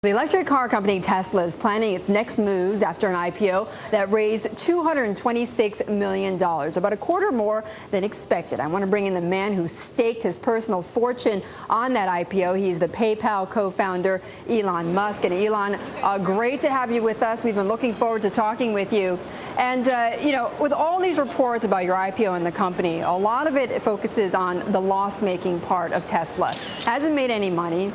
The electric car company Tesla is planning its next moves after an IPO that raised $226 million, about a quarter more than expected. I want to bring in the man who staked his personal fortune on that IPO. He's the PayPal co-founder, Elon Musk. And Elon, great to have you with us. We've been looking forward to talking with you. And, with all these reports about your IPO and the company, a lot of it focuses on the loss-making part of Tesla. Hasn't made any money.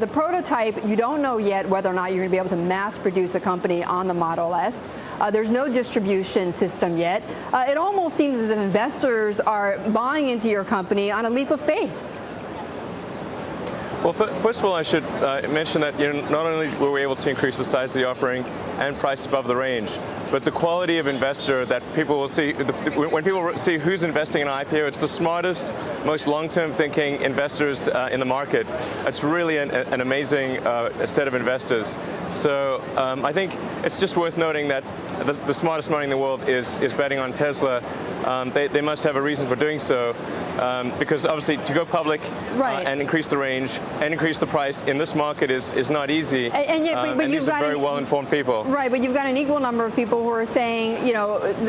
The prototype, you don't know yet whether or not you're going to be able to mass produce a company on the Model S. There's no distribution system yet. It almost seems as if investors are buying into your company on a leap of faith. Well, first of all, I should mention that not only were we able to increase the size of the offering and price above the range, but the quality of investor that people will see, when people see who's investing in an IPO, it's the smartest, most long-term thinking investors in the market. It's really an amazing set of investors. So I think it's just worth noting that the smartest money in the world is betting on Tesla. They must have a reason for doing so. Because obviously to go public and increase the range and increase the price in this market is not easy. And these are very well-informed people. Right, but you've got an equal number of people who are saying,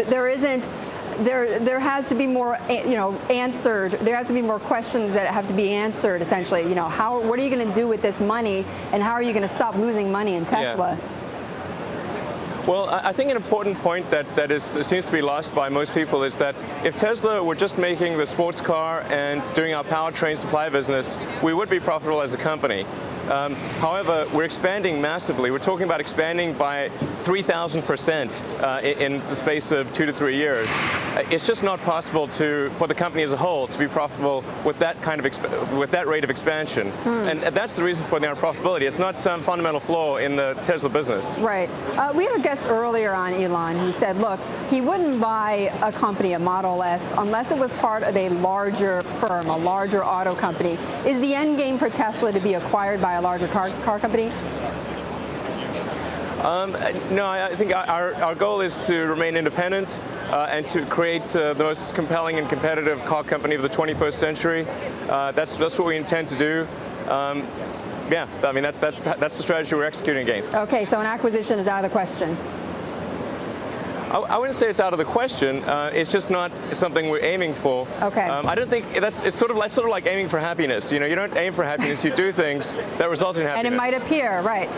there has to be more, answered. There has to be more questions that have to be answered. Essentially, what are you going to do with this money, and how are you going to stop losing money in Tesla? Yeah. Well, I think an important point that seems to be lost by most people is that if Tesla were just making the sports car and doing our powertrain supply business, we would be profitable as a company. However, we're expanding massively. We're talking about expanding by 3,000% in the space of 2 to 3 years. It's just not possible for the company as a whole to be profitable with that kind of with that rate of expansion. And that's the reason for the unprofitability. It's not some fundamental flaw in the Tesla business. Right. We had a guest earlier on, Elon, who said, look, he wouldn't buy a company, a Model S, unless it was part of a larger firm, a larger auto company. Is the end game for Tesla to be acquired by a larger car company? No, I think our goal is to remain independent and to create the most compelling and competitive car company of the 21st century. That's what we intend to do. Yeah, I mean that's the strategy we're executing against. Okay, so an acquisition is out of the question. I wouldn't say it's out of the question. It's just not something we're aiming for. Okay. I don't think it's sort of like aiming for happiness. You don't aim for happiness. You do things that result in happiness. And it might appear, right?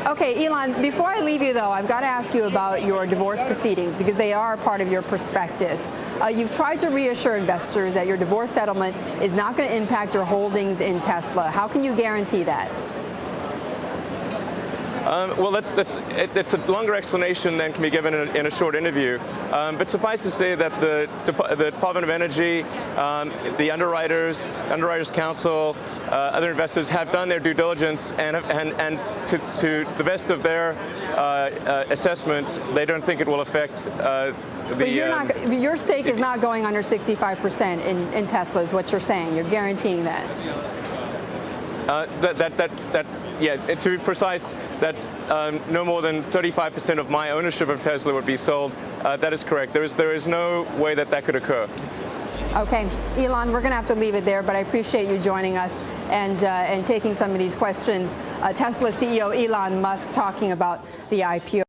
Okay, Elon. Before I leave you, though, I've got to ask you about your divorce proceedings because they are part of your prospectus. You've tried to reassure investors that your divorce settlement is not going to impact your holdings in Tesla. How can you guarantee that? Well, it's a longer explanation than can be given in a short interview. But suffice to say that the Department of Energy, the Underwriters Council, other investors have done their due diligence, and to the best of their assessment, they don't think it will affect your stake is not going under 65% in Tesla, is what you're saying. You're guaranteeing that. Yeah, to be precise, that no more than 35% of my ownership of Tesla would be sold. That is correct. There is no way that could occur. Okay, Elon, we're going to have to leave it there, but I appreciate you joining us and taking some of these questions. Tesla CEO Elon Musk talking about the IPO.